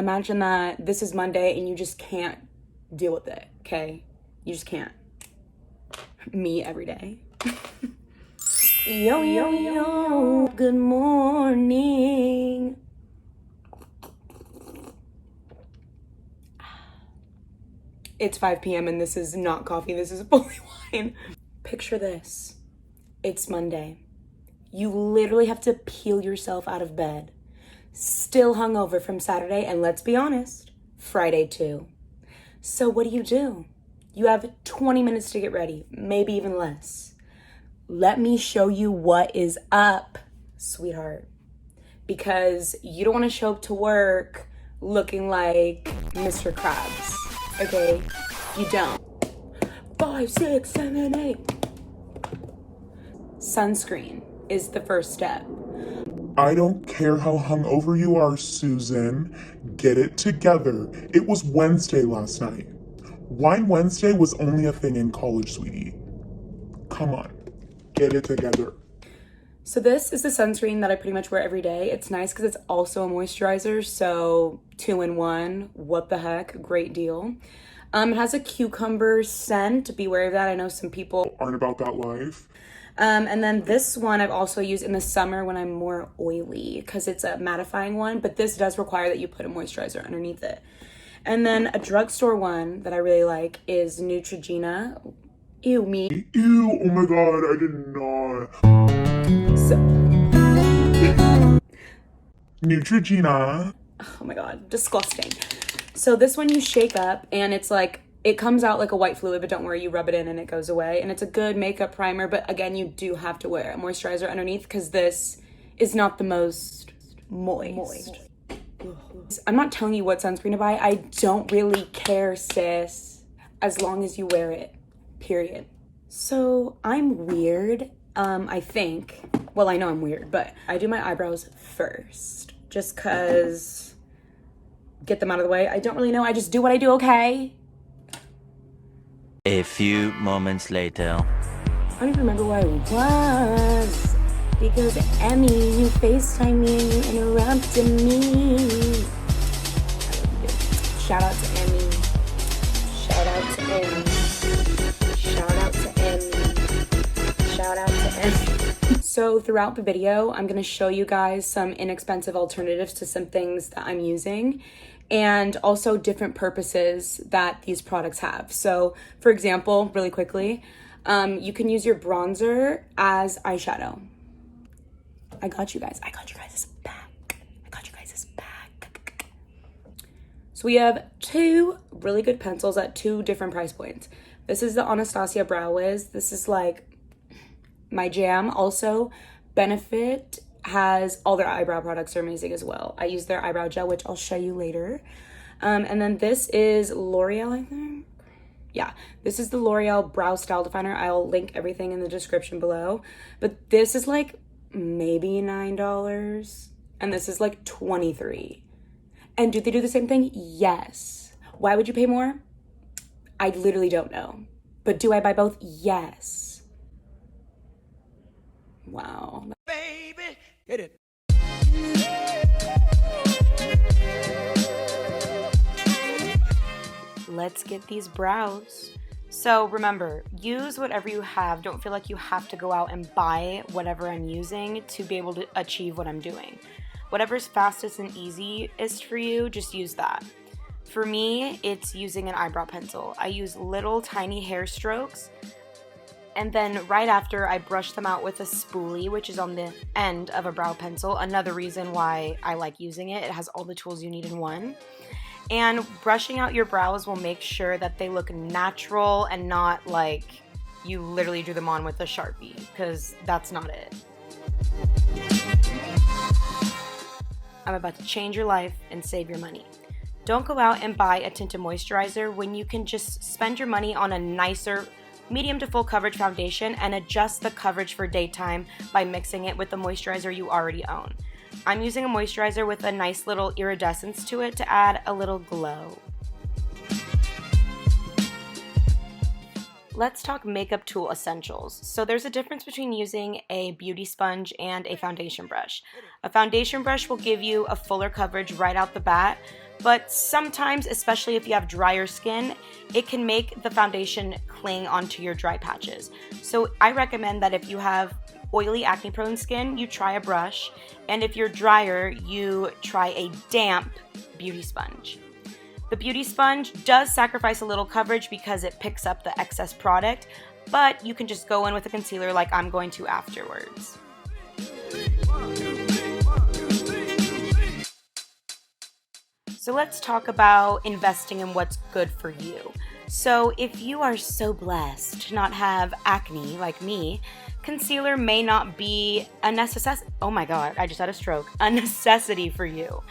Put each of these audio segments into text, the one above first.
Imagine that this is Monday and you just can't deal with it, okay? You just can't. Me every day. Yo, yo, yo, good morning. It's 5 p.m. and this is not coffee, this is fully wine. Picture this, it's Monday. You literally have to peel yourself out of bed, still hungover from Saturday, and let's be honest, Friday too. So what do? You have 20 minutes to get ready, maybe even less. Let me show you what is up, sweetheart. Because you don't want to show up to work looking like Mr. Krabs, okay? You don't. 5, 6, 7, 8. Sunscreen is the first step. I don't care how hungover you are, Susan. Get it together. It was Wednesday last night. Wine Wednesday was only a thing in college, sweetie. Come on, get it together. So this is the sunscreen that I pretty much wear every day. It's nice because it's also a moisturizer, so 2 in 1. What the heck? Great deal. It has a cucumber scent. Beware of that. I know some people aren't about that life. And then this one I've also used in the summer when I'm more oily because it's a mattifying one, but this does require that you put a moisturizer underneath it. And then a drugstore one that I really like is Neutrogena. Ew, me. Ew, oh my god, I did not. Neutrogena. Oh my god, disgusting. So this one you shake up and it's like, it comes out like a white fluid, but don't worry, you rub it in and it goes away. And it's a good makeup primer, but again, you do have to wear a moisturizer underneath because this is not the most moist. I'm not telling you what sunscreen to buy. I don't really care, sis, as long as you wear it, period. So I'm weird, I think. Well, I know I'm weird, but I do my eyebrows first just because get them out of the way. I don't really know. I just do what I do, okay? A few moments later. I don't even remember where I was because Emmy, you FaceTime me and you interrupted me. Shout out to Emmy. Shout out to Emmy. Shout out to Emmy. Shout out to Emmy. So throughout the video, I'm going to show you guys some inexpensive alternatives to some things that I'm using, and also different purposes that these products have. So for example, really quickly, you can use your bronzer as eyeshadow. I got you guys this back. So we have 2 really good pencils at 2 different price points. This is the Anastasia Brow Wiz. This is like my jam. Also, Benefit has all their eyebrow products are amazing as well. I use their eyebrow gel, which I'll show you later. And then this is L'Oreal, I think. Yeah, this is the L'Oreal Brow Style Definer. I'll link everything in the description below. But this is like maybe $9. And this is like $23. And do they do the same thing? Yes. Why would you pay more? I literally don't know. But do I buy both? Yes. Wow. Baby, hit it. Let's get these brows. So remember, use whatever you have. Don't feel like you have to go out and buy whatever I'm using to be able to achieve what I'm doing. Whatever's fastest and easiest for you, just use that. For me, it's using an eyebrow pencil. I use little tiny hair strokes, and then right after I brush them out with a spoolie, which is on the end of a brow pencil. Another reason why I like using it. It has all the tools you need in one. And brushing out your brows will make sure that they look natural and not like you literally drew them on with a Sharpie, because that's not it. I'm about to change your life and save your money. Don't go out and buy a tinted moisturizer when you can just spend your money on a nicer medium to full coverage foundation and adjust the coverage for daytime by mixing it with the moisturizer you already own. I'm using a moisturizer with a nice little iridescence to it to add a little glow. Let's talk makeup tool essentials. So there's a difference between using a beauty sponge and a foundation brush. A foundation brush will give you a fuller coverage right out the bat, but sometimes, especially if you have drier skin, it can make the foundation cling onto your dry patches. So I recommend that if you have oily, acne-prone skin, you try a brush, and if you're drier, you try a damp beauty sponge. The beauty sponge does sacrifice a little coverage because it picks up the excess product, but you can just go in with a concealer like I'm going to afterwards. So let's talk about investing in what's good for you. So if you are so blessed to not have acne like me, concealer may not be a necessity. Oh my god, I just had a stroke. A necessity for you.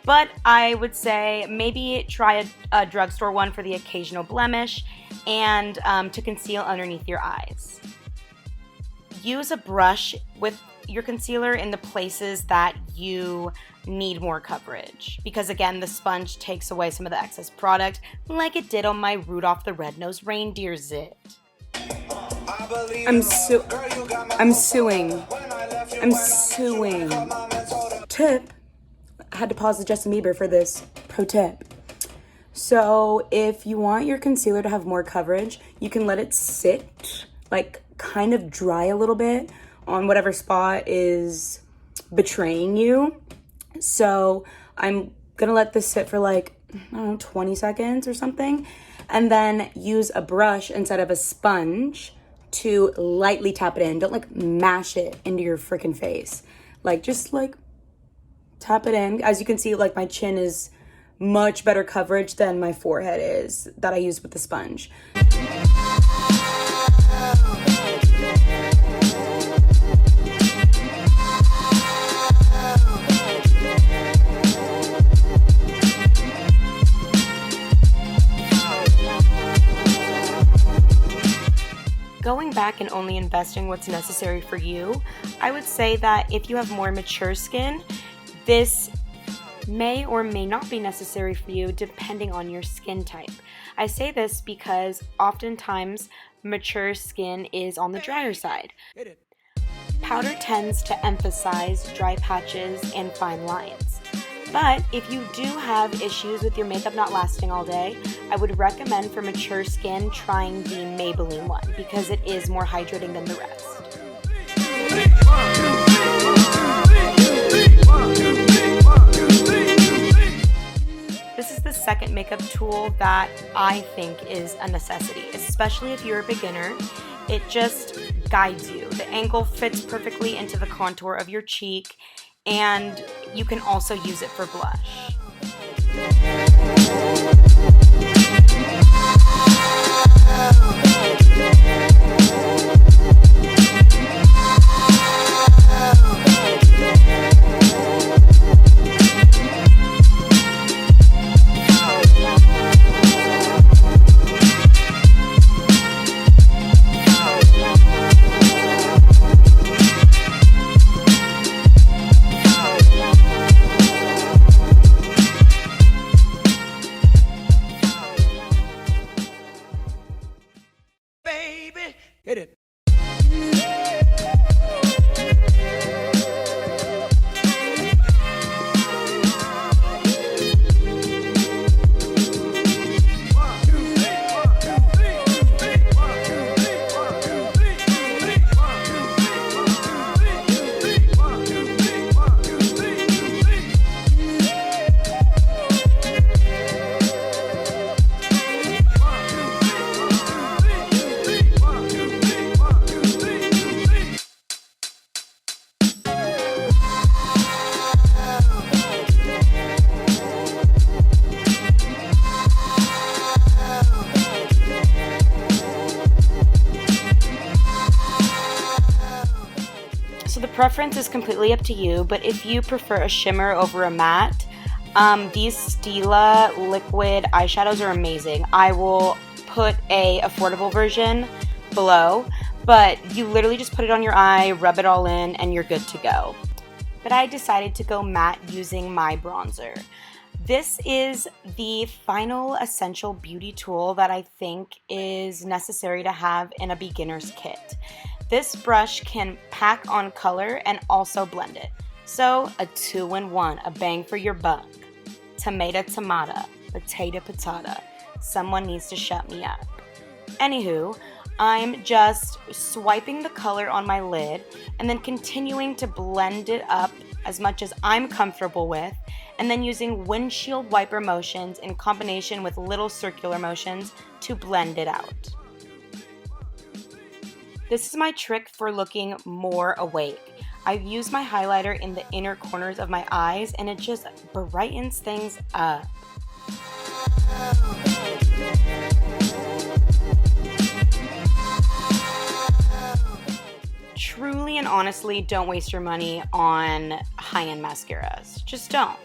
But I would say maybe try a drugstore one for the occasional blemish and to conceal underneath your eyes. Use a brush with your concealer in the places that you need more coverage, because again, the sponge takes away some of the excess product like it did on my Rudolph the Red-Nosed Reindeer zit. I'm suing. Tip. I had to pause the Justin Bieber for this pro tip. So if you want your concealer to have more coverage, you can let it sit, like kind of dry a little bit on whatever spot is betraying you. So I'm gonna let this sit for like, I don't know, 20 seconds or something, and then use a brush instead of a sponge to lightly tap it in. Don't like mash it into your freaking face. Like just like tap it in. As you can see, like my chin is much better coverage than my forehead is that I use with the sponge. Going back and only investing what's necessary for you, I would say that if you have more mature skin, this may or may not be necessary for you depending on your skin type. I say this because oftentimes mature skin is on the drier side. Powder tends to emphasize dry patches and fine lines. But if you do have issues with your makeup not lasting all day, I would recommend for mature skin trying the Maybelline one because it is more hydrating than the rest. This is the second makeup tool that I think is a necessity, especially if you're a beginner. It just guides you. The angle fits perfectly into the contour of your cheek, and you can also use it for blush. Hit it. So the preference is completely up to you, but if you prefer a shimmer over a matte, these Stila liquid eyeshadows are amazing. I will put a affordable version below, but you literally just put it on your eye, rub it all in, and you're good to go. But I decided to go matte using my bronzer. This is the final essential beauty tool that I think is necessary to have in a beginner's kit. This brush can pack on color and also blend it. So a 2-in-1, a bang for your buck. Tomato, tomato. Potato, patata. Someone needs to shut me up. Anywho, I'm just swiping the color on my lid and then continuing to blend it up as much as I'm comfortable with, and then using windshield wiper motions in combination with little circular motions to blend it out. This is my trick for looking more awake. I've used my highlighter in the inner corners of my eyes and it just brightens things up. Truly and honestly, don't waste your money on high-end mascaras. Just don't.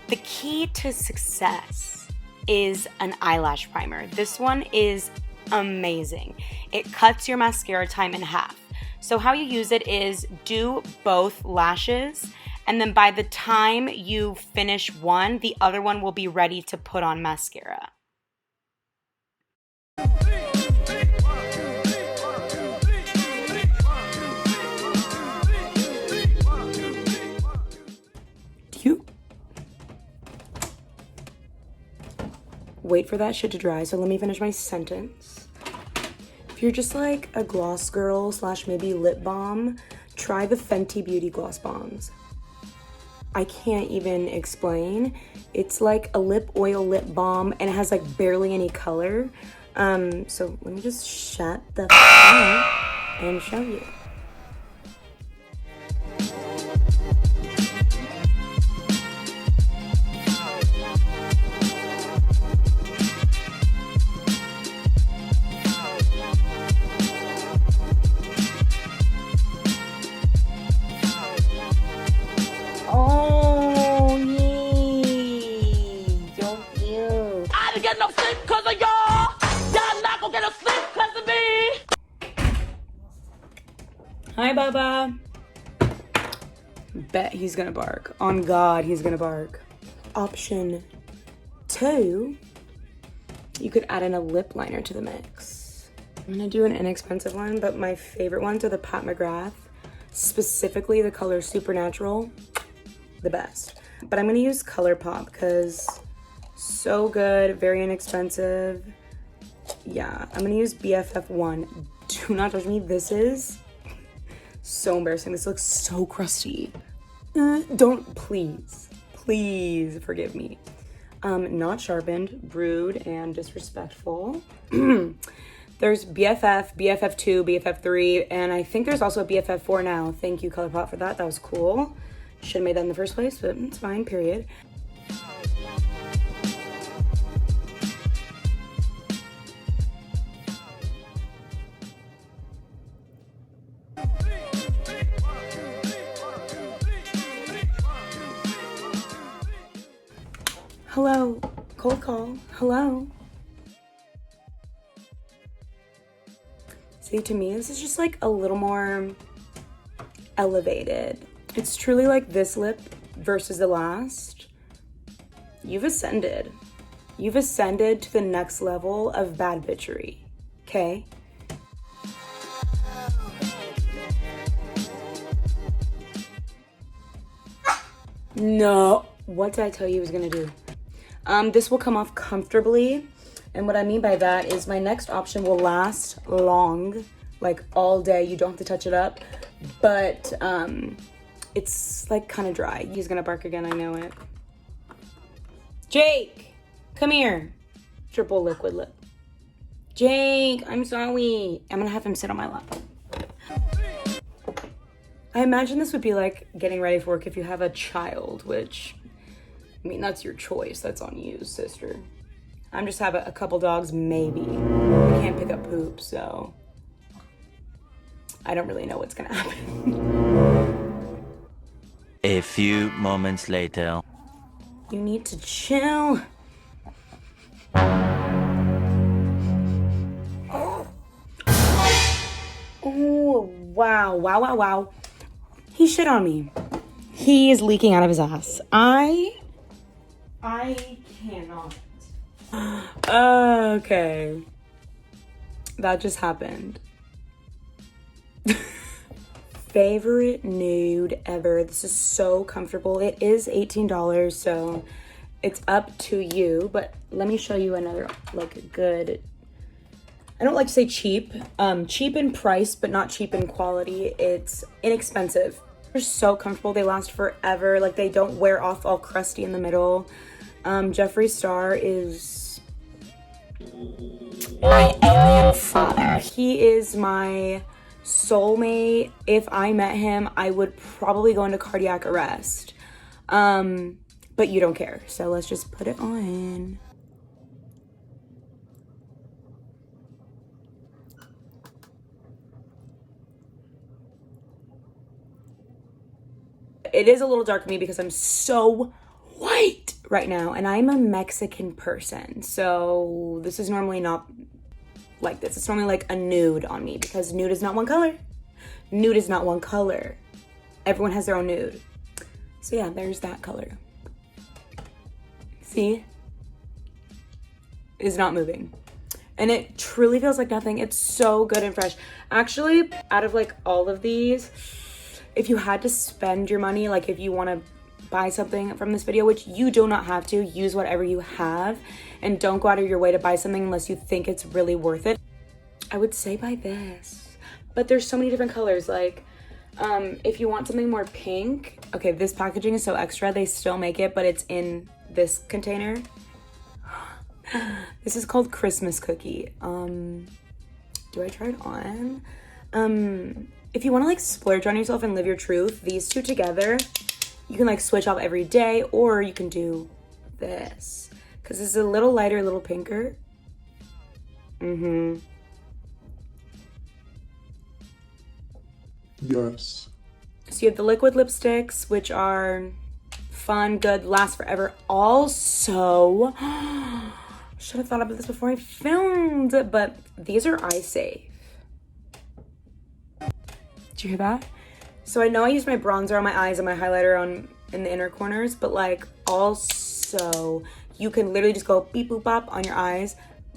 The key to success is an eyelash primer. This one is amazing. It cuts your mascara time in half. So how you use it is do both lashes, and then by the time you finish one, the other one will be ready to put on mascara. Wait for that shit to dry, so let me finish my sentence. If you're just like a gloss girl / maybe lip balm, try the Fenty Beauty Gloss Bombs. I can't even explain. It's like a lip oil lip balm and it has like barely any color. So let me just shut the up and show you. Get no sleep cause of y'all. Y'all not gonna get no sleep cause of me. Hi, Bubba. Bet he's gonna bark. On God, he's gonna bark. Option 2, you could add in a lip liner to the mix. I'm gonna do an inexpensive one, but my favorite ones are the Pat McGrath. Specifically, the color Supernatural, the best. But I'm gonna use ColourPop because so good, very inexpensive. Yeah, I'm gonna use BFF1. Do not judge me. This is so embarrassing. This looks so crusty. Don't, please forgive me. Not sharpened, rude, and disrespectful. There's BFF, BFF2, BFF3, and I think there's also a BFF4 now. Thank you, ColourPop, for that. That was cool. Should have made that in the first place, but it's fine, period. Hello, cold call, hello. See, to me, this is just like a little more elevated. It's truly like this lip versus the last. You've ascended. You've ascended to the next level of bad bitchery, okay? No, what did I tell you I was gonna do? This will come off comfortably. And what I mean by that is my next option will last long, like all day. You don't have to touch it up, but it's like kind of dry. He's gonna bark again, I know it. Jake, come here. Triple liquid lip. Jake, I'm sorry. I'm gonna have him sit on my lap. I imagine this would be like getting ready for work if you have a child, which, I mean, that's your choice. That's on you, sister. I'm just have a couple dogs, maybe. I can't pick up poop, so I don't really know what's gonna happen. A few moments later. You need to chill. Oh, wow. He shit on me. He is leaking out of his ass. I cannot. Okay. That just happened. Favorite nude ever. This is so comfortable. It is $18, so It's up to you, but let me show you another, like, a good, I don't like to say cheap. Cheap in price, but not cheap in quality. It's inexpensive. They're so comfortable. They last forever. Like, they don't wear off all crusty in the middle. Jeffree Star is my alien father. He is my soulmate. If I met him, I would probably go into cardiac arrest. But you don't care. So let's just put it on. It is a little dark for me because I'm so white right now, and I'm a Mexican person, so this is normally not like this. It's normally like a nude on me because nude is not one color. Nude is not one color. Everyone has their own nude. So yeah, there's that color. See? It's not moving. And it truly feels like nothing. It's so good and fresh. Actually, out of like all of these, if you had to spend your money, like if you want to buy something from this video, which you do not have to, use whatever you have and don't go out of your way to buy something unless you think it's really worth it, I would say buy this. But there's so many different colors. Like if you want something more pink, okay, this packaging is so extra, they still make it, but it's in this container. This is called Christmas Cookie. Do I try it on? If you want to like splurge on yourself and live your truth, these two together, you can like switch off every day, or you can do this because it's a little lighter, a little pinker. Yes. So you have the liquid lipsticks, which are fun, good, last forever. Also, should have thought about this before I filmed, but these are eye safe. Did you hear that? So I know I used my bronzer on my eyes and my highlighter in the inner corners, but like also you can literally just go beep boop bop on your eyes,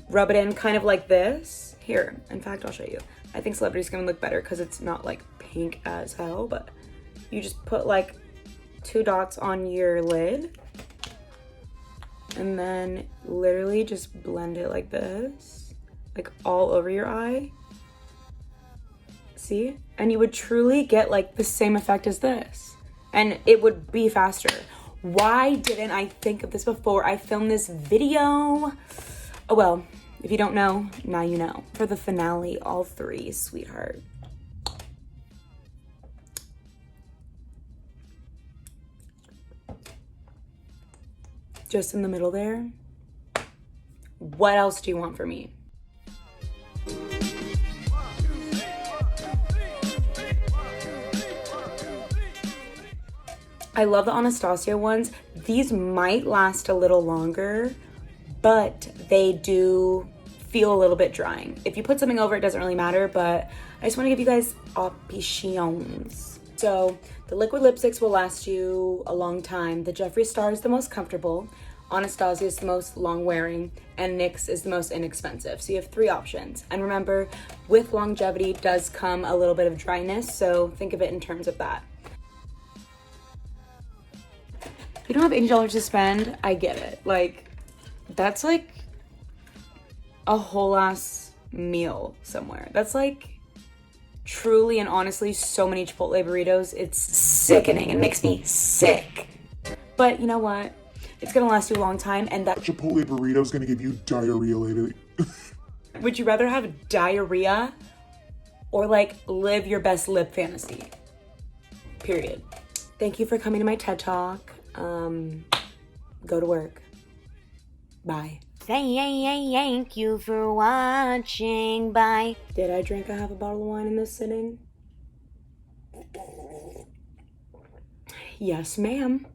rub it in kind of like this. Here, in fact, I'll show you. I think Celebrity's gonna look better because it's not like pink as hell, but you just put like 2 dots on your lid and then literally just blend it like this, like all over your eye. See? And you would truly get like the same effect as this. And it would be faster. Why didn't I think of this before I filmed this video? Oh well, if you don't know, now you know. For the finale, all 3, sweetheart. Just in the middle there. What else do you want from me? I love the Anastasia ones. These might last a little longer, but they do feel a little bit drying. If you put something over, it doesn't really matter, but I just want to give you guys options. So the liquid lipsticks will last you a long time. The Jeffree Star is the most comfortable, Anastasia is the most long wearing, and NYX is the most inexpensive. So you have 3 options. And remember, with longevity does come a little bit of dryness, so think of it in terms of that. If you don't have $80 to spend, I get it. Like, that's like a whole ass meal somewhere. That's like truly and honestly so many Chipotle burritos. It's sickening. It makes me sick. But you know what? It's gonna last you a long time, and that Chipotle burrito is gonna give you diarrhea later. Would you rather have diarrhea or like live your best lip fantasy? Period. Thank you for coming to my TED Talk. Go to work. Bye. Thank you for watching. Bye. Did I drink a half a bottle of wine in this sitting? Yes, ma'am.